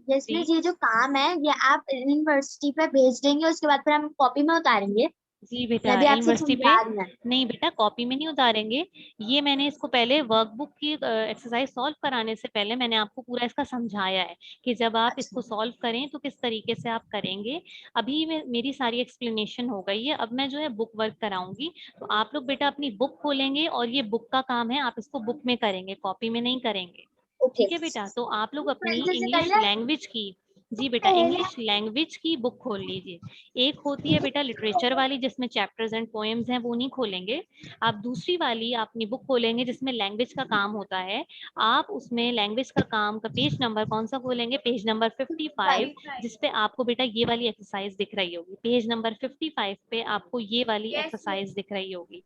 Speaker 3: यस
Speaker 4: जी
Speaker 3: मिस, ये जो काम है ये आप यूनिवर्सिटी पे भेज देंगे, उसके बाद फिर हम कॉपी में उतारेंगे,
Speaker 4: जी बेटा,
Speaker 3: या भी आपसे
Speaker 4: यूनिवर्सिटी पे
Speaker 3: समझा रही हैं?
Speaker 4: नहीं बेटा, कॉपी में नहीं उतारेंगे। ये मैंने इसको पहले वर्कबुक की एक्सरसाइज सॉल्व कराने से पहले मैंने आपको पूरा इसका समझाया है कि जब आप
Speaker 3: अच्छा
Speaker 4: इसको सॉल्व करें तो किस तरीके से आप करेंगे। अभी मेरी सारी एक्सप्लेनेशन हो गई है, अब मैं जो है बुक वर्क कराऊंगी। तो आप लोग बेटा अपनी बुक खोलेंगे, और ये बुक का काम है, आप इसको बुक में करेंगे, कॉपी में नहीं करेंगे।
Speaker 3: ओके।
Speaker 4: ठीक है बेटा, तो आप लोग अपनी
Speaker 3: पेंसिल से कर
Speaker 4: इंग्लिश
Speaker 3: ले।
Speaker 4: लैंग्वेज की, जी बेटा इंग्लिश लैंग्वेज की बुक खोल लीजिए। एक होती है बेटा लिटरेचर वाली जिसमें चैप्टर्स एंड पोएम्स हैं, वो नहीं खोलेंगे आप। दूसरी वाली अपनी बुक खोलेंगे जिसमें लैंग्वेज का काम होता है, आप उसमें लैंग्वेज का काम का पेज नंबर कौन सा खोलेंगे? पेज नंबर 55, जिसपे आपको बेटा ये वाली एक्सरसाइज दिख रही होगी। पेज नंबर 55 पे आपको ये वाली
Speaker 1: यस
Speaker 4: एक्सरसाइज दिख रही होगी।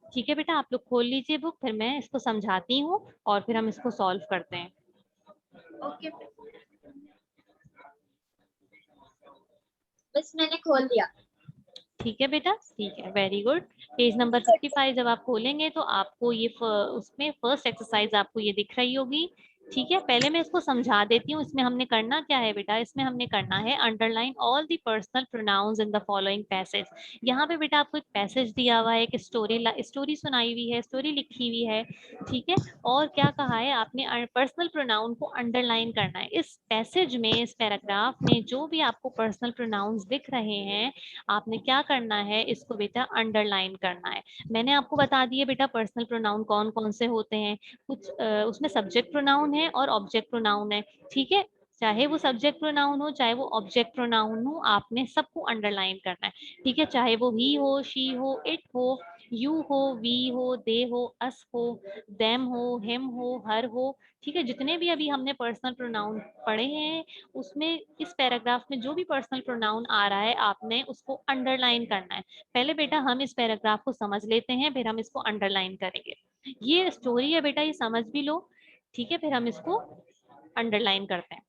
Speaker 4: ठीक है बेटा, आप लोग खोल लीजिए बुक, फिर मैं इसको समझाती हूँ और फिर हम इसको सॉल्व करते हैं।
Speaker 1: ओके
Speaker 3: मिस मैंने खोल दिया।
Speaker 4: ठीक है बेटा, ठीक है, वेरी गुड। पेज नंबर 55 जब आप खोलेंगे तो आपको ये उसमें फर्स्ट एक्सरसाइज आपको ये दिख रही होगी। ठीक है, पहले मैं इसको समझा देती हूँ। इसमें हमने करना क्या है बेटा? इसमें हमने करना है underline all the personal pronouns in the following passage. यहाँ पे बेटा आपको एक पैसेज दिया हुआ है, एक स्टोरी सुनाई हुई है, स्टोरी लिखी हुई है। ठीक है, और क्या कहा है आपने? पर्सनल प्रोनाउन को अंडरलाइन करना है। इस पैसेज में, इस पैराग्राफ में जो भी आपको पर्सनल प्रोनाउंस दिख रहे हैं, आपने क्या करना है? इसको बेटा अंडरलाइन करना है। मैंने आपको बता दिया बेटा पर्सनल प्रोनाउन कौन कौन से होते हैं। कुछ उसमें सब्जेक्ट प्रोनाउन है और ऑब्जेक्ट प्रोनाउन है। ठीक है, चाहे वो सब्जेक्ट प्रोनाउन हो चाहे वो ऑब्जेक्ट प्रोनाउन हो, आपने सबको अंडरलाइन करना है, ठीक है। चाहे वो ही हो, शी हो, इट हो, यू हो, वी हो, दे हो, अस हो, देम हो, हिम हो, हर हो, ठीक है। जितने भी अभी हमने पर्सनल प्रोनाउन पढ़े हैं उसमें इस पैराग्राफ में जो भी पर्सनल प्रोनाउन आ रहा है आपने उसको अंडरलाइन करना है। पहले बेटा हम इस पैराग्राफ को समझ लेते हैं, फिर हम इसको अंडरलाइन करेंगे। ये स्टोरी है बेटा, ये समझ भी लो, ठीक है, फिर हम इसको अंडरलाइन करते हैं।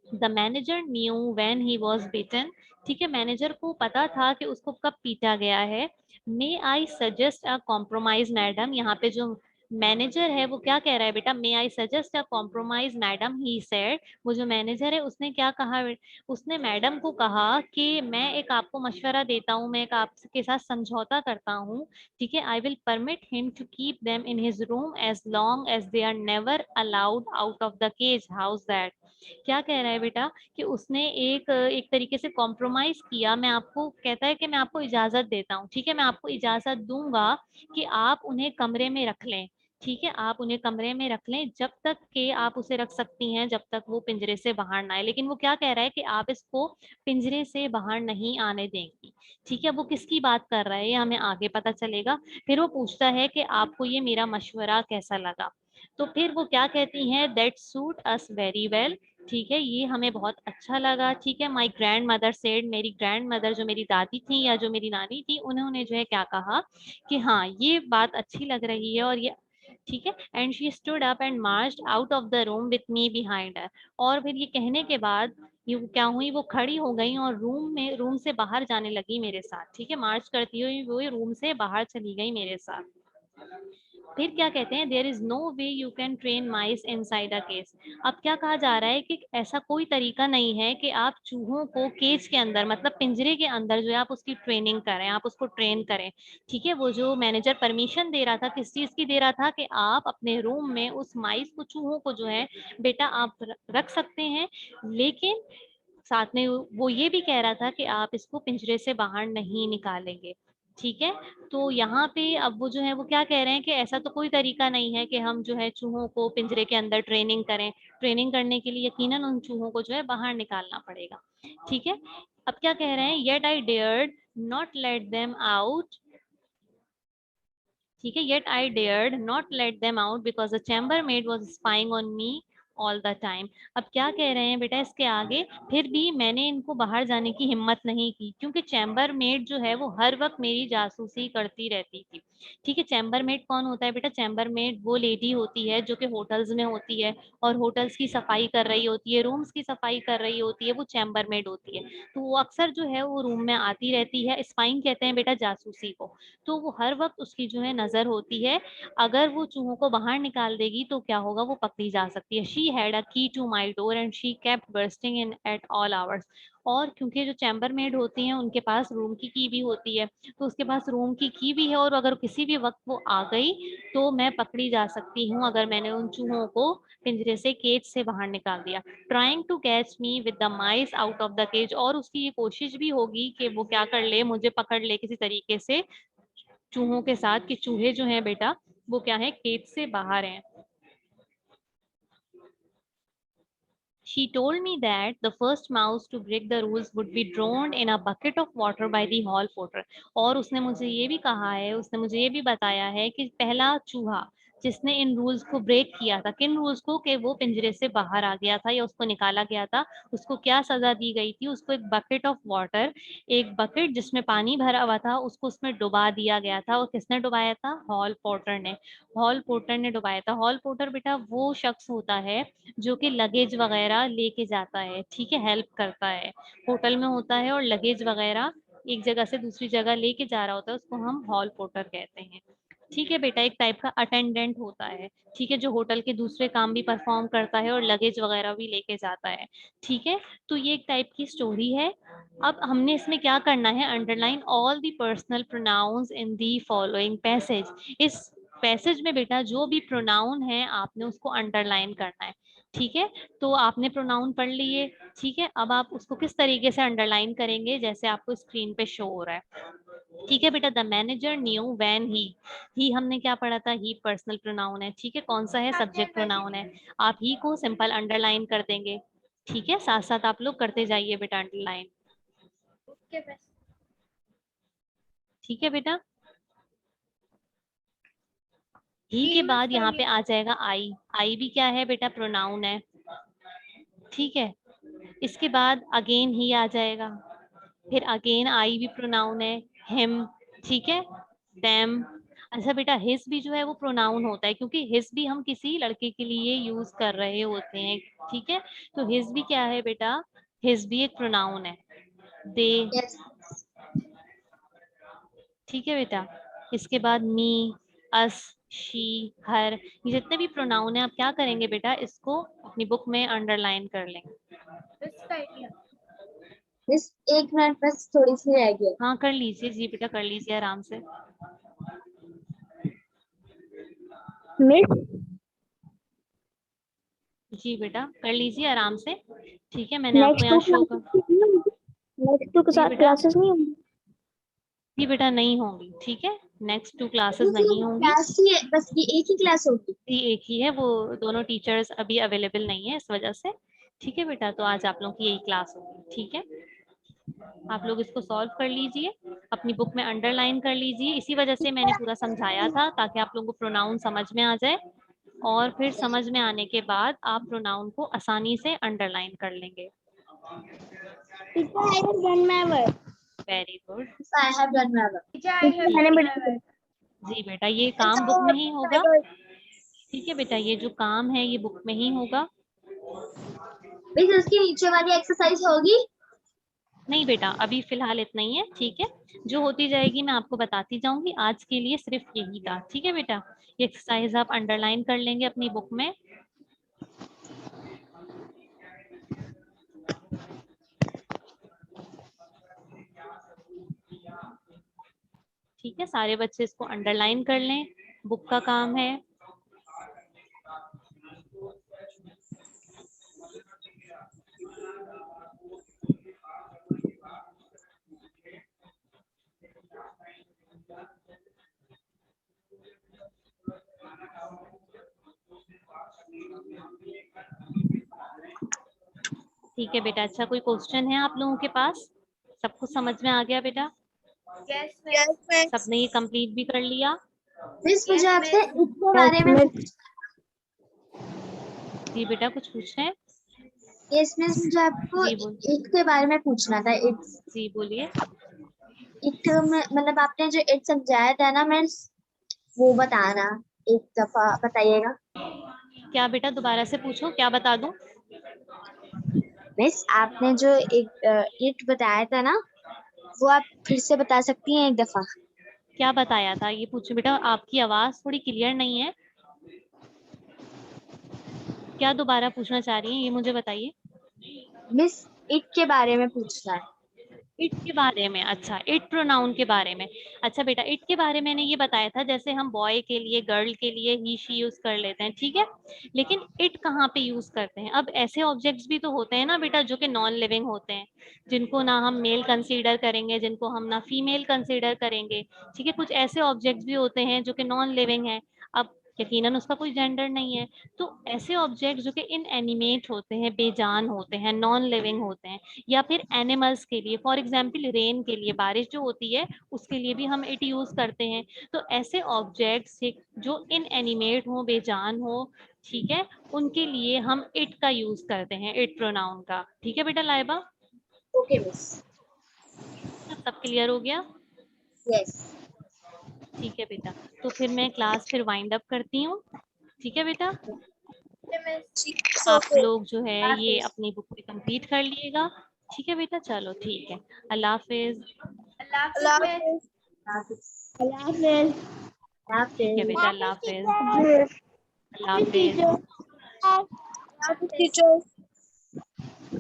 Speaker 4: The manager knew when he was beaten, ठीक है, मैनेजर को पता था कि उसको कब पीटा गया है। May I suggest a compromise madam, यहाँ पे जो मैनेजर है वो क्या कह रहा है बेटा, may I suggest a compromise madam, he said, वो जो मैनेजर है उसने क्या कहा, उसने मैडम को कहा कि मैं एक आपको मशवरा देता हूँ, मैं एक आपके साथ समझौता करता हूँ, ठीक है। I will permit him to keep them in his room as long as they are never allowed out of the cage, house that. क्या कह रहा है बेटा कि उसने एक एक तरीके से कॉम्प्रोमाइज किया, मैं आपको कहता है कि मैं आपको इजाजत देता हूँ, ठीक है, मैं आपको इजाजत दूंगा कि आप उन्हें कमरे में रख लें, ठीक है, आप उन्हें कमरे में रख लें जब तक कि आप उसे रख सकती हैं, जब तक वो पिंजरे से बाहर ना आए। लेकिन वो क्या कह रहा है कि आप इसको पिंजरे से बाहर नहीं आने देंगी, ठीक है। वो किसकी बात कर रहा है ये हमें आगे पता चलेगा। फिर वो पूछता है कि आपको ये मेरा मशवरा कैसा लगा, तो फिर वो क्या कहती हैं, that suit us very well, ठीक है, ये हमें बहुत अच्छा लगा, ठीक है। माई ग्रैंड मदर सेड, मेरी ग्रैंड मदर जो मेरी दादी थी या जो मेरी नानी थी उन्होंने जो है क्या कहा कि हाँ ये बात अच्छी लग रही है और ये ठीक है। And she stood up and marched out of the room with me behind her, और फिर ये कहने के बाद ये क्या हुई, वो खड़ी हो गई और रूम से बाहर जाने लगी मेरे साथ, ठीक है, मार्च करती हुई वो रूम से बाहर चली गई मेरे साथ। फिर क्या कहते हैं, there is no way you can train mice inside a cage. अब क्या कहा जा रहा है कि ऐसा कोई तरीका नहीं है कि आप चूहों को केज के अंदर मतलब पिंजरे के अंदर जो है आप उसकी ट्रेनिंग करें, आप उसको ट्रेन करें, ठीक है। वो जो मैनेजर परमिशन दे रहा था किस चीज की दे रहा था कि आप अपने रूम में उस माइस को चूहों को जो है बेटा आप रख सकते हैं, लेकिन साथ में वो ये भी कह रहा था कि आप इसको पिंजरे से बाहर नहीं निकालेंगे, ठीक है। तो यहाँ पे अब वो जो है वो क्या कह रहे हैं कि ऐसा तो कोई तरीका नहीं है कि हम जो है चूहों को पिंजरे के अंदर ट्रेनिंग करें, ट्रेनिंग करने के लिए यकीनन उन चूहों को जो है बाहर निकालना पड़ेगा, ठीक है। अब क्या कह रहे हैं, yet I dared not let them out, ठीक है, yet I dared not let them out because the chamber made was spying on me all the time. अब क्या कह रहे हैं बेटा इसके आगे, फिर भी मैंने इनको बाहर जाने की हिम्मत नहीं की क्योंकि चैम्बर मेड जो है वो हर वक्त मेरी जासूसी करती रहती थी, ठीक है। चैम्बर मेड कौन होता है बेटा, चैम्बर मेड वो लेडी होती है जो कि होटल्स में होती है और होटल्स की सफाई कर रही होती है, रूम्स की सफाई कर रही होती है, वो चैम्बर मेड होती है। तो वो अक्सर जो है वो रूम में आती रहती है, स्पाइंग कहते हैं बेटा जासूसी को। तो वो हर वक्त उसकी जो है नजर होती है, अगर वो चूहों को बाहर निकाल देगी तो क्या होगा, वो पकड़ी जा सकती है। She had a key to my door and she kept bursting in at all hours. और क्योंकि जो चैम्बर मेड होती हैं उनके पास रूम की भी होती है, तो उसके पास रूम की भी है और अगर किसी भी वक्त वो आ गई तो मैं पकड़ी जा सकती हूँ अगर मैंने उन चूहों को पिंजरे से केज से बाहर निकाल दिया। Trying to catch me with the mice out of the cage, और उसकी ये कोशिश भी होगी कि वो क्या कर ले, मुझे पकड़ ले किसी तरीके से चूहों के साथ, कि चूहे जो हैं बेटा वो क्या है, केज से बाहर हैं। She told me that the first mouse to break the rules would be drowned in a bucket of water by the hall porter। और उसने मुझे ये भी कहा है, उसने मुझे ये भी बताया है कि पहला चूहा जिसने इन रूल्स को ब्रेक किया था, किन रूल्स को, कि वो पिंजरे से बाहर आ गया था या उसको निकाला गया था, उसको क्या सजा दी गई थी, उसको एक बकेट ऑफ वाटर, एक बकेट जिसमें पानी भरा हुआ था उसको उसमें डुबा दिया गया था। और किसने डुबाया था, हॉल पोर्टर ने, हॉल पोर्टर ने डुबाया था। हॉल पोर्टर बेटा वो शख्स होता है जो कि लगेज वगैरह लेके जाता है, ठीक है, हेल्प करता है, होटल में होता है और लगेज वगैरह एक जगह से दूसरी जगह लेके जा रहा होता है, उसको हम हॉल पोर्टर कहते हैं, ठीक है बेटा। एक टाइप का अटेंडेंट होता है, ठीक है, जो होटल के दूसरे काम भी परफॉर्म करता है और लगेज वगैरह भी लेके जाता है, ठीक है। तो ये एक टाइप की स्टोरी है। अब हमने इसमें क्या करना है, underline all the personal pronouns in the following passage. इस पैसेज में बेटा जो भी प्रोनाउन है आपने उसको अंडरलाइन करना है, ठीक है। तो आपने प्रोनाउन पढ़ लिए, ठीक है। अब आप उसको किस तरीके से अंडरलाइन करेंगे, जैसे आपको स्क्रीन पे शो हो रहा है, ठीक है बेटा। The manager knew when he हमने क्या पढ़ा था, ही पर्सनल प्रोनाउन है, ठीक है। कौन सा है, सब्जेक्ट प्रोनाउन है। आप ही को सिंपल अंडरलाइन कर देंगे, ठीक है, साथ साथ आप लोग करते जाइए बेटा अंडरलाइन। ठीक है बेटा। ही के बाद यहाँ पे आ जाएगा आई। आई भी क्या है बेटा, प्रोनाउन है। ठीक है, इसके बाद अगेन ही आ जाएगा, फिर अगेन आई भी प्रोनाउन है, हिम, ठीक है, देम। अच्छा बेटा, हिज भी जो है वो प्रोनाउन होता है, क्योंकि हिज भी हम किसी लड़के के लिए यूज कर रहे होते हैं। ठीक है, तो हिज भी क्या है बेटा, हिज भी एक प्रोनाउन है। दे, ठीक है बेटा। इसके बाद मी, अस, शी, हर, ये जितने भी प्रोनाउन है आप क्या करेंगे बेटा, इसको अपनी बुक में अंडरलाइन कर लेंगे।
Speaker 3: मिस 1 मिनट बस थोड़ी सी रह गई।
Speaker 4: हाँ कर लीजिए जी बेटा, कर लीजिए आराम से।
Speaker 2: मिस
Speaker 4: जी बेटा कर लीजिए आराम से। ठीक है, मैंने आपको
Speaker 2: नेक्स्ट
Speaker 4: यहाँ
Speaker 2: टू
Speaker 4: शो कर।
Speaker 2: नेक्स्ट टू
Speaker 4: जी बेटा,
Speaker 2: क्लासेस नहीं होंगी?
Speaker 4: जी बेटा नहीं होंगी, ठीक है, नेक्स्ट 2 क्लासेस नहीं होंगी।
Speaker 3: क्लास ही है, बस ये एक ही क्लास होगी।
Speaker 4: जी एक ही है, वो दोनों टीचर्स अभी अवेलेबल नहीं है इस वजह से। ठीक है बेटा, तो आज आप लोगों की यही क्लास होगी। ठीक है, आप लोग इसको सॉल्व कर लीजिए, अपनी बुक में अंडरलाइन कर लीजिए। इसी वजह से मैंने पूरा समझाया था, ताकि आप लोगों को प्रोनाउन समझ में आ जाए, और फिर समझ में आने के बाद आप प्रोनाउन को आसानी से अंडरलाइन कर लेंगे।
Speaker 2: Teacher I have done my work.
Speaker 4: Very good.
Speaker 3: I have done my work.
Speaker 2: Teacher I have done my work.
Speaker 4: जी बेटा, ये काम बुक में ही होगा। ठीक है बेटा, ये जो काम है ये बुक में ही होगा।
Speaker 3: मिस उसके नीचे वाली एक्सरसाइज होगी?
Speaker 4: नहीं बेटा, अभी फिलहाल इतना ही है। ठीक है, जो होती जाएगी मैं आपको बताती जाऊंगी। आज के लिए सिर्फ यही था। ठीक है बेटा, ये एक्सरसाइज आप अंडरलाइन कर लेंगे अपनी बुक में। ठीक है, सारे बच्चे इसको अंडरलाइन कर लें, बुक का काम है। ठीक है बेटा, अच्छा कोई क्वेश्चन है आप लोगों के पास? सब कुछ समझ में आ गया बेटा?
Speaker 1: Yes miss.
Speaker 4: सबने ये कंप्लीट भी कर लिया?
Speaker 3: मिस मुझे आपसे इसके बारे में
Speaker 4: जी बेटा, कुछ पूछ रहे हैं?
Speaker 3: यस मिस मुझे आपको
Speaker 4: जी बोल।
Speaker 3: इट के बारे में पूछना था। इट्स
Speaker 4: जी बोलिए।
Speaker 3: इट मतलब आपने जो इट समझाया था ना मिस, वो बताना एक दफा बताइएगा।
Speaker 4: क्या बेटा, दोबारा से पूछो, क्या बता दूं?
Speaker 3: मिस आपने जो एक इट बताया था ना, वो आप फिर से बता सकती हैं एक दफा?
Speaker 4: क्या बताया था ये पूछो बेटा, आपकी आवाज थोड़ी क्लियर नहीं है। क्या दोबारा पूछना चाह रही हैं, ये मुझे बताइए।
Speaker 3: मिस इट के बारे में पूछना है।
Speaker 4: इट के बारे में? अच्छा, इट प्रोनाउन के बारे में। अच्छा बेटा, इट के बारे में मैंने ये बताया था, जैसे हम बॉय के लिए, गर्ल के लिए ही शी यूज कर लेते हैं, ठीक है, लेकिन इट कहाँ पे यूज करते हैं? अब ऐसे ऑब्जेक्ट्स भी तो होते हैं ना बेटा, जो कि नॉन लिविंग होते हैं, जिनको ना हम मेल कंसीडर करेंगे, जिनको हम ना फीमेल कंसीडर करेंगे। ठीक है, कुछ ऐसे ऑब्जेक्ट्स भी होते हैं जो कि नॉन लिविंग है। अब यकीनन उसका कोई जेंडर नहीं है। तो ऐसे ऑब्जेक्ट जो कि इनएनिमेट होते हैं, बेजान होते हैं, नॉन लिविंग होते हैं, या फिर एनिमल्स के लिए, फॉर एग्जाम्पल रेन के लिए, बारिश जो होती है उसके लिए भी हम इट यूज करते हैं। तो ऐसे ऑब्जेक्ट्स जो इनएनिमेट हो, बेजान हो, ठीक है, उनके लिए हम इट का यूज करते हैं, इट प्रोनाउन का। ठीक है बेटा लाइबा,
Speaker 3: ओके मिस।
Speaker 4: सब क्लियर हो गया?
Speaker 3: यस।
Speaker 4: ठीक है बेटा, तो फिर मैं क्लास फिर वाइंड अप करती हूँ। ठीक है बेटा, आप लोग जो है ये अपनी बुक में कंप्लीट कर लीजिएगा। ठीक है बेटा, चलो ठीक है, अल्लाह हाफिज।
Speaker 1: अल्लाह हाफिज।
Speaker 2: अल्लाह हाफिज।
Speaker 4: ठीक है बेटा, अल्लाह हाफिज। अल्लाह हाफिज।
Speaker 1: टीचर।